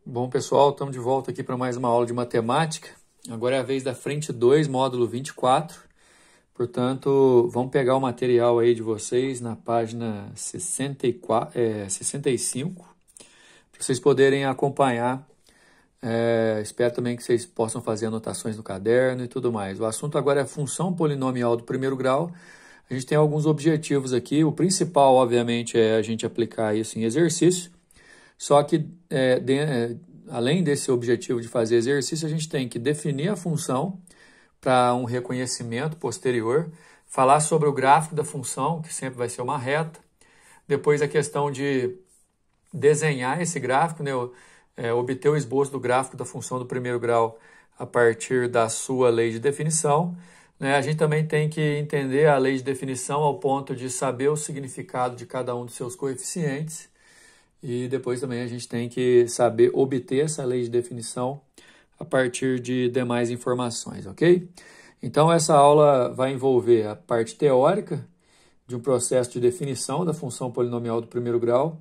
Bom, pessoal, estamos de volta aqui para mais uma aula de matemática. Agora é a vez da frente 2, módulo 24. Portanto, vamos pegar o material aí de vocês na página 65, para vocês poderem acompanhar. Espero também que vocês possam fazer anotações no caderno e tudo mais. O assunto agora é função polinomial do primeiro grau. A gente tem alguns objetivos aqui. O principal, obviamente, é a gente aplicar isso em exercício. Só que, além desse objetivo de fazer exercício, a gente tem que definir a função para um reconhecimento posterior, falar sobre o gráfico da função, que sempre vai ser uma reta, depois a questão de desenhar esse gráfico, né, obter o esboço do gráfico da função do primeiro grau a partir da sua lei de definição. A gente também tem que entender a lei de definição ao ponto de saber o significado de cada um dos seus coeficientes. E depois também a gente tem que saber obter essa lei de definição a partir de demais informações, ok? Então essa aula vai envolver a parte teórica de um processo de definição da função polinomial do primeiro grau.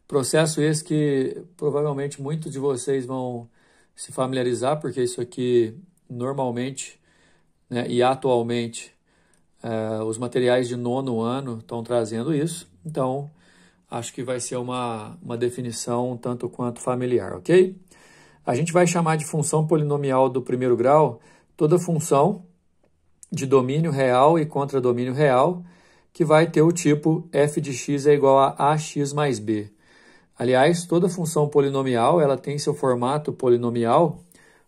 Processo esse que provavelmente muitos de vocês vão se familiarizar, porque isso aqui normalmente, né, e atualmente os materiais de nono ano estão trazendo isso. Então, acho que vai ser uma definição tanto quanto familiar, ok? A gente vai chamar de função polinomial do primeiro grau toda função de domínio real e contradomínio real que vai ter o tipo f de x é igual a ax mais b. Aliás, toda função polinomial ela tem seu formato polinomial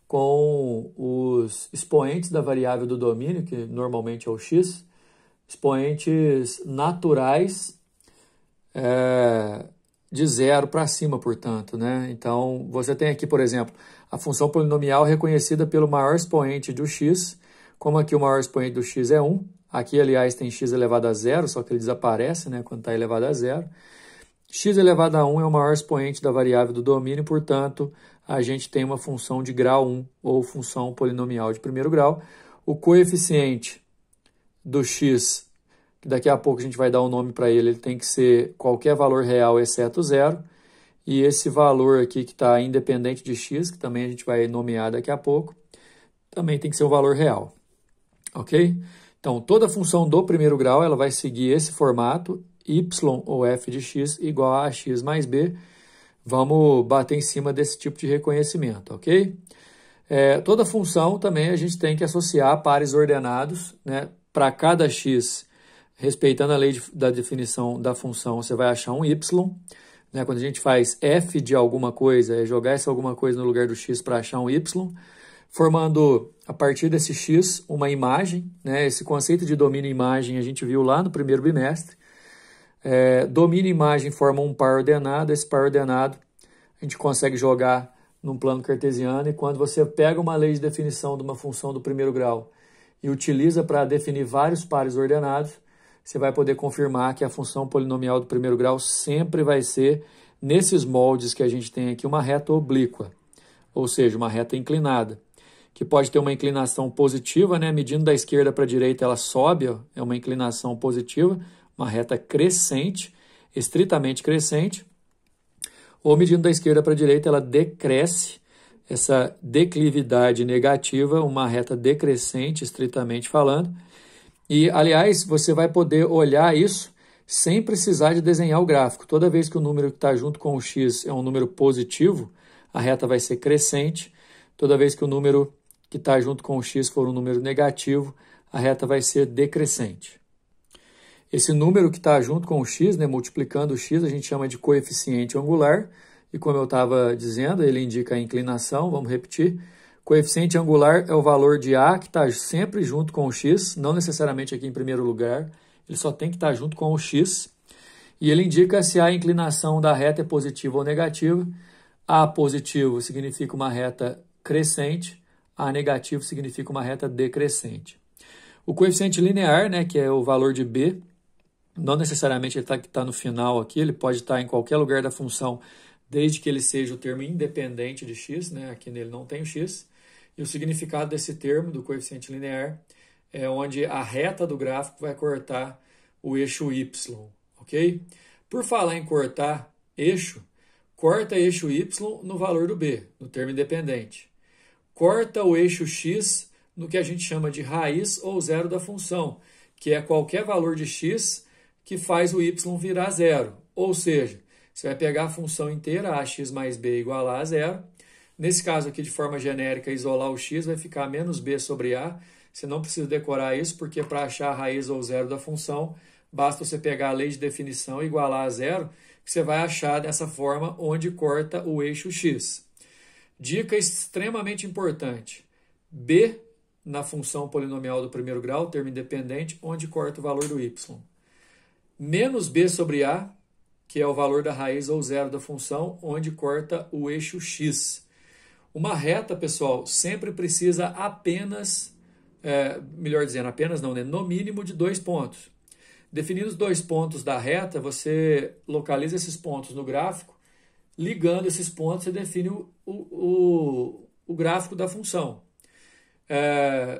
com os expoentes da variável do domínio, que normalmente é o x, expoentes naturais de zero para cima, portanto, né? Então, você tem aqui, por exemplo, a função polinomial reconhecida pelo maior expoente do x, como aqui o maior expoente do x é 1. Aqui, aliás, tem x elevado a zero, só que ele desaparece, né, quando está elevado a zero. X elevado a 1 é o maior expoente da variável do domínio, portanto, a gente tem uma função de grau 1, ou função polinomial de primeiro grau. O coeficiente do x, que daqui a pouco a gente vai dar um nome para ele, ele tem que ser qualquer valor real exceto zero. E esse valor aqui que está independente de x, que também a gente vai nomear daqui a pouco, também tem que ser um valor real. Ok? Então, toda função do primeiro grau ela vai seguir esse formato, y ou f de x igual a x mais b. Vamos bater em cima desse tipo de reconhecimento, ok? Toda função também a gente tem que associar pares ordenados, né? Para cada x, respeitando a lei da definição da função, você vai achar um y. Né? Quando a gente faz f de alguma coisa, é jogar essa alguma coisa no lugar do x para achar um y, formando, a partir desse x, uma imagem. Né? Esse conceito de domínio e imagem a gente viu lá no primeiro bimestre. Domínio e imagem formam um par ordenado. Esse par ordenado a gente consegue jogar num plano cartesiano, e quando você pega uma lei de definição de uma função do primeiro grau e utiliza para definir vários pares ordenados, você vai poder confirmar que a função polinomial do primeiro grau sempre vai ser, nesses moldes que a gente tem aqui, uma reta oblíqua, ou seja, uma reta inclinada, que pode ter uma inclinação positiva, né? Medindo da esquerda para a direita, ela sobe, ó, é uma inclinação positiva, uma reta crescente, estritamente crescente, ou medindo da esquerda para a direita, ela decresce, essa declividade negativa, uma reta decrescente, estritamente falando. E, aliás, você vai poder olhar isso sem precisar de desenhar o gráfico. Toda vez que o número que está junto com o x é um número positivo, a reta vai ser crescente. Toda vez que o número que está junto com o x for um número negativo, a reta vai ser decrescente. Esse número que está junto com o x, né, multiplicando o x, a gente chama de coeficiente angular. E como eu estava dizendo, ele indica a inclinação. Vamos repetir. Coeficiente angular é o valor de A que está sempre junto com o x, não necessariamente aqui em primeiro lugar. Ele só tem que estar junto com o x. E ele indica se a inclinação da reta é positiva ou negativa. A positivo significa uma reta crescente. A negativo significa uma reta decrescente. O coeficiente linear, né, que é o valor de B, não necessariamente ele está no final aqui, ele pode estar em qualquer lugar da função, desde que ele seja o termo independente de x, né? Aqui nele não tem o x. E o significado desse termo, do coeficiente linear, é onde a reta do gráfico vai cortar o eixo y, ok? Por falar em cortar eixo, corta eixo y no valor do b, no termo independente. Corta o eixo x no que a gente chama de raiz ou zero da função, que é qualquer valor de x que faz o y virar zero. Ou seja, você vai pegar a função inteira, ax mais b igual a zero. Nesse caso aqui, de forma genérica, isolar o x vai ficar menos b sobre a. Você não precisa decorar isso, porque para achar a raiz ou zero da função, basta você pegar a lei de definição e igualar a zero, que você vai achar dessa forma onde corta o eixo x. Dica extremamente importante. B na função polinomial do primeiro grau, termo independente, onde corta o valor do y. Menos b sobre a, que é o valor da raiz ou zero da função, onde corta o eixo x. Uma reta, pessoal, sempre precisa apenas, melhor dizendo, apenas não, né? No mínimo de 2 pontos. Definindo os 2 pontos da reta, você localiza esses pontos no gráfico. Ligando esses pontos, você define o gráfico da função.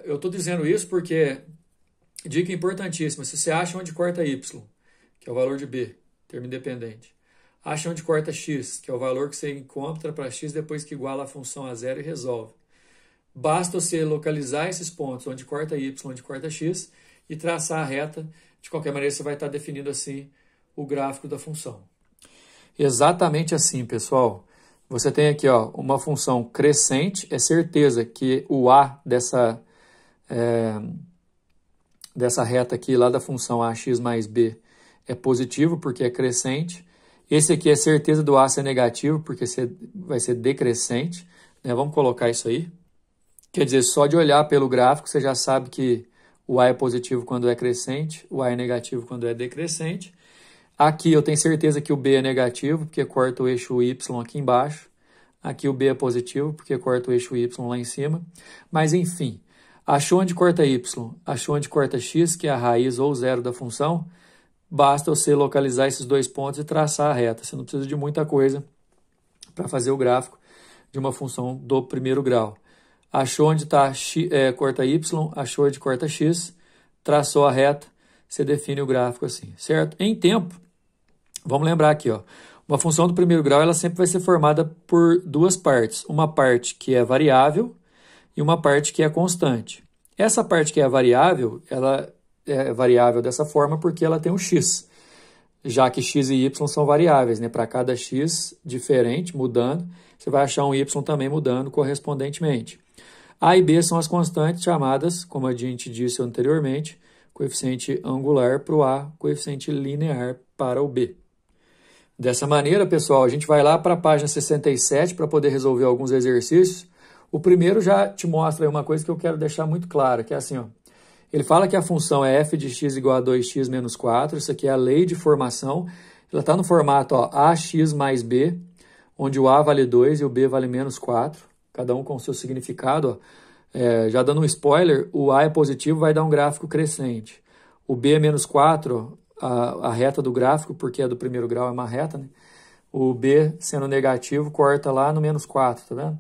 Eu estou dizendo isso porque, dica importantíssima, se você acha onde corta y, que é o valor de b, termo independente, acha onde corta x, que é o valor que você encontra para x depois que iguala a função a zero e resolve. Basta você localizar esses pontos onde corta y, onde corta x, e traçar a reta. De qualquer maneira, você vai estar definindo assim o gráfico da função. Exatamente assim, pessoal. Você tem aqui uma função crescente, é certeza que o a dessa reta aqui, lá da função ax mais b, é positivo, porque é crescente. Esse aqui é certeza do a ser negativo, porque vai ser decrescente. Né? Vamos colocar isso aí. Quer dizer, só de olhar pelo gráfico, você já sabe que o a é positivo quando é crescente, o a é negativo quando é decrescente. Aqui eu tenho certeza que o b é negativo, porque corta o eixo y aqui embaixo. Aqui o b é positivo, porque corta o eixo y lá em cima. Mas, enfim, achou onde corta y, achou onde corta x, que é a raiz ou zero da função, basta você localizar esses 2 pontos e traçar a reta. Você não precisa de muita coisa para fazer o gráfico de uma função do primeiro grau. Achou onde está corta y, achou onde corta x, traçou a reta, você define o gráfico assim, certo? Em tempo, vamos lembrar aqui, uma função do primeiro grau ela sempre vai ser formada por 2 partes. Uma parte que é variável e uma parte que é constante. Essa parte que é variável, ela é variável dessa forma porque ela tem um x, já que x e y são variáveis, né? Para cada x diferente, mudando, você vai achar um y também mudando correspondentemente. A e b são as constantes chamadas, como a gente disse anteriormente, coeficiente angular para o a, coeficiente linear para o b. Dessa maneira, pessoal, a gente vai lá para a página 67 para poder resolver alguns exercícios. O primeiro já te mostra uma coisa que eu quero deixar muito clara, que é assim, ele fala que a função é f de x igual a 2x menos 4, isso aqui é a lei de formação, ela está no formato ax mais b, onde o a vale 2 e o b vale menos 4, cada um com o seu significado. Já dando um spoiler, o a é positivo, vai dar um gráfico crescente. O b é menos 4, a reta do gráfico, porque é do primeiro grau, é uma reta, né? O b sendo negativo, corta lá no menos 4, tá vendo?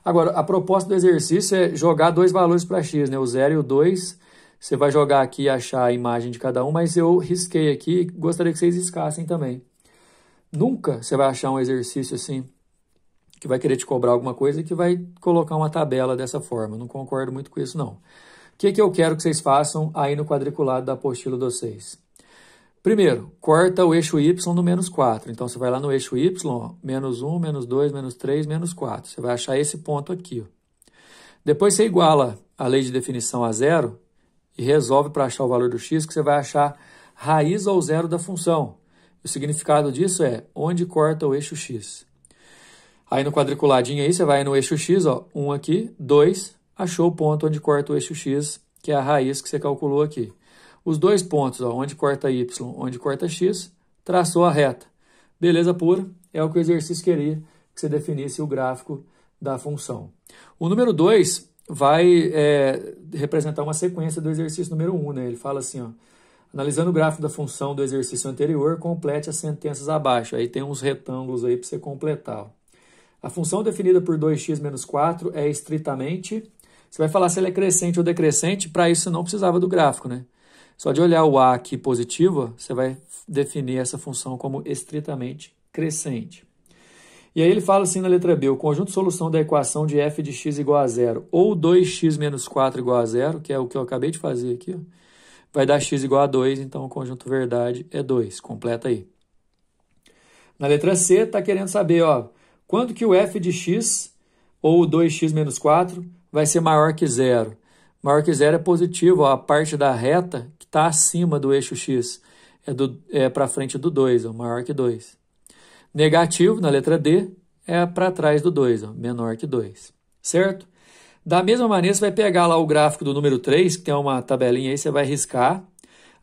Agora, a proposta do exercício é jogar 2 valores para x, né? O 0 e o 2. Você vai jogar aqui e achar a imagem de cada um, mas eu risquei aqui e gostaria que vocês riscassem também. Nunca você vai achar um exercício assim, que vai querer te cobrar alguma coisa e que vai colocar uma tabela dessa forma. Não concordo muito com isso, não. O que eu quero que vocês façam aí no quadriculado da apostila de vocês? Primeiro, corta o eixo y no menos 4. Então, você vai lá no eixo y, menos 1, menos 2, menos 3, menos 4. Você vai achar esse ponto aqui. Depois, você iguala a lei de definição a zero e resolve para achar o valor do x, que você vai achar raiz ou zero da função. O significado disso é onde corta o eixo x. Aí no quadriculadinho aí, você vai no eixo x, 1 aqui, 2, achou o ponto onde corta o eixo x, que é a raiz que você calculou aqui. Os 2 pontos, onde corta y, onde corta x, traçou a reta. Beleza pura, é o que o exercício queria, que você definisse o gráfico da função. O número 2 vai representar uma sequência do exercício número 1, né? Ele fala assim, analisando o gráfico da função do exercício anterior, complete as sentenças abaixo. Aí tem uns retângulos aí para você completar. A função definida por 2x menos 4 é estritamente... Você vai falar se ela é crescente ou decrescente, para isso você não precisava do gráfico, né? Só de olhar o a aqui positivo, você vai definir essa função como estritamente crescente. E aí ele fala assim na letra B, o conjunto de solução da equação de f de x igual a zero, ou 2x menos 4 igual a zero, que é o que eu acabei de fazer aqui, ó, vai dar x igual a 2, então o conjunto verdade é 2. Completa aí. Na letra C, está querendo saber, ó, quando que o f de x, ou 2x menos 4, vai ser maior que zero. Maior que zero é positivo, ó, a parte da reta que está acima do eixo x é para frente do 2, ó, maior que 2. Negativo, na letra D, é para trás do 2, ó, menor que 2. Certo? Da mesma maneira, você vai pegar lá o gráfico do número 3, que tem uma tabelinha aí, você vai riscar.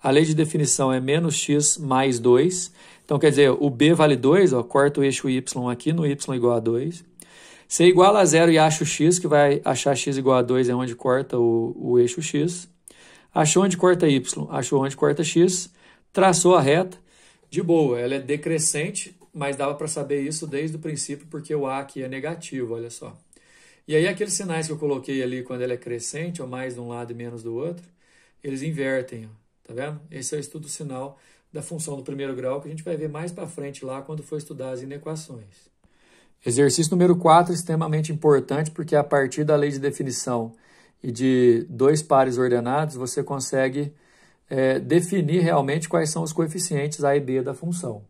A lei de definição é menos x mais 2. Então, quer dizer, o B vale 2, ó, corta o eixo y aqui no y igual a 2. Você iguala a zero e acha o x, que vai achar x igual a 2 é onde corta o eixo x. Achou onde corta y, achou onde corta x, traçou a reta. De boa, ela é decrescente, mas dava para saber isso desde o princípio, porque o A aqui é negativo, olha só. E aí aqueles sinais que eu coloquei ali, quando ele é crescente, ou mais de um lado e menos do outro, eles invertem, ó, tá vendo? Esse é o estudo sinal da função do primeiro grau, que a gente vai ver mais para frente lá, quando for estudar as inequações. Exercício número 4, extremamente importante, porque a partir da lei de definição e de dois pares ordenados, você consegue definir realmente quais são os coeficientes A e B da função.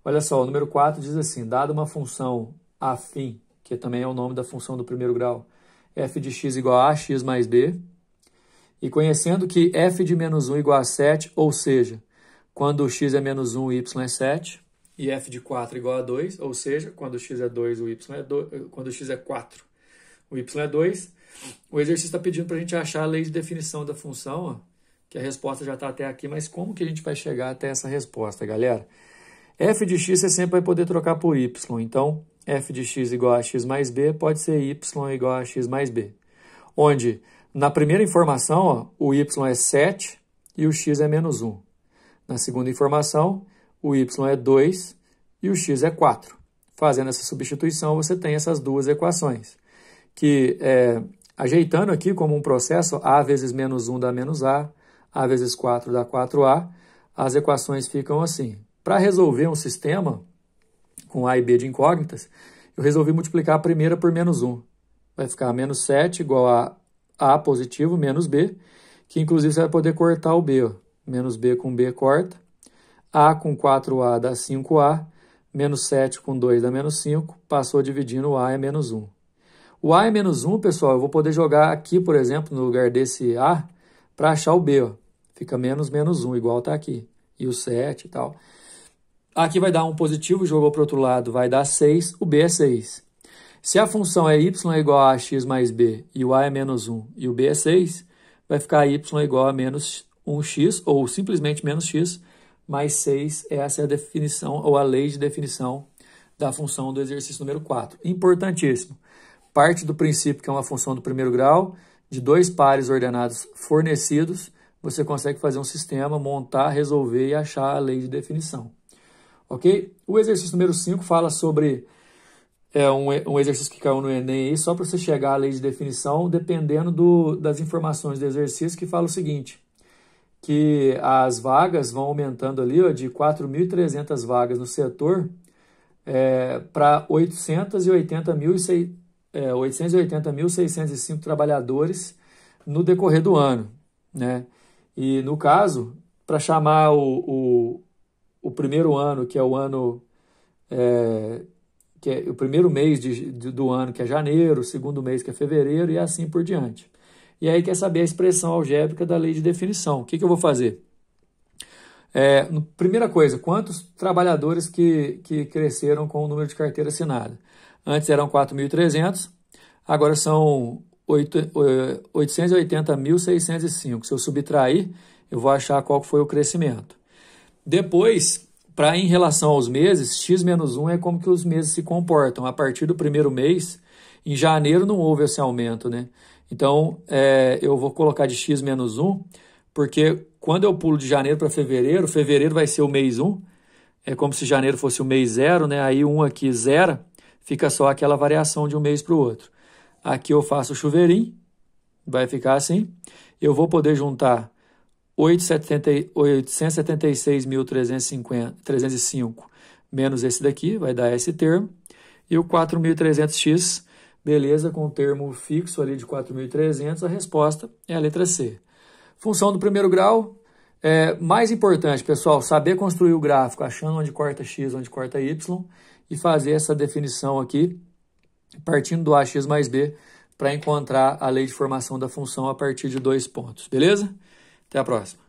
Olha só, o número 4 diz assim, dada uma função afim, que também é o nome da função do primeiro grau, f de x igual a x mais b, e conhecendo que f de menos 1 igual a 7, ou seja, quando x é menos 1, o y é 7, e f de 4 igual a 2, ou seja, quando x é 2, o y é 2, quando x é 4, o y é 2, o exercício está pedindo para a gente achar a lei de definição da função, ó, que a resposta já está até aqui, mas como que a gente vai chegar até essa resposta, galera? F de x você sempre vai poder trocar por y, então f de x igual a x mais b pode ser y igual a x mais b, onde na primeira informação ó, o y é 7 e o x é menos 1. Na segunda informação, o y é 2 e o x é 4. Fazendo essa substituição, você tem essas duas equações, que ajeitando aqui como um processo, a vezes menos 1 dá menos a vezes 4 dá 4a, as equações ficam assim. Para resolver um sistema com a e b de incógnitas, eu resolvi multiplicar a primeira por menos 1. Vai ficar menos 7 igual a positivo menos b, que inclusive você vai poder cortar o b. Ó. Menos b com b corta, a com 4a dá 5a, menos 7 com 2 dá menos 5, passou dividindo o a é menos 1. O a é menos 1, pessoal, eu vou poder jogar aqui, por exemplo, no lugar desse a, para achar o b. Ó. Fica menos 1, igual está aqui. E o 7 e tal. Aqui vai dar um positivo, jogou para o outro lado, vai dar 6, o b é 6. Se a função é y igual a x mais b e o a é menos 1 e o b é 6, vai ficar y igual a menos 1x, ou simplesmente menos x, mais 6. Essa é a definição, ou a lei de definição da função do exercício número 4. Importantíssimo. Parte do princípio que é uma função do primeiro grau, de dois pares ordenados fornecidos, você consegue fazer um sistema, montar, resolver e achar a lei de definição. Ok? O exercício número 5 fala sobre um exercício que caiu no Enem aí, só para você chegar à lei de definição, dependendo das informações do exercício, que fala o seguinte, que as vagas vão aumentando ali ó, de 4.300 vagas no setor para 880.605 trabalhadores no decorrer do ano, né? E no caso, para chamar o primeiro ano, que é o ano, que é o primeiro mês do ano, que é janeiro, o segundo mês, que é fevereiro, e assim por diante. E aí quer saber a expressão algébrica da lei de definição. O que eu vou fazer? Primeira coisa, quantos trabalhadores que cresceram com o número de carteira assinada? Antes eram 4.300, agora são 880.605. Se eu subtrair, eu vou achar qual foi o crescimento. Depois, em relação aos meses, x menos 1 é como que os meses se comportam. A partir do primeiro mês, em janeiro não houve esse aumento, né? Então, eu vou colocar de x menos 1, porque quando eu pulo de janeiro para fevereiro, fevereiro vai ser o mês 1, é como se janeiro fosse o mês 0, né? Aí 1 aqui zera, fica só aquela variação de um mês para o outro. Aqui eu faço o chuveirinho, vai ficar assim. Eu vou poder juntar 876.305 menos esse daqui, vai dar esse termo. E o 4.300x, beleza, com o termo fixo ali de 4.300, a resposta é a letra C. Função do primeiro grau, mais importante, pessoal, saber construir o gráfico, achando onde corta x, onde corta y, e fazer essa definição aqui, partindo do ax mais b, para encontrar a lei de formação da função a partir de 2 pontos, beleza? Até a próxima.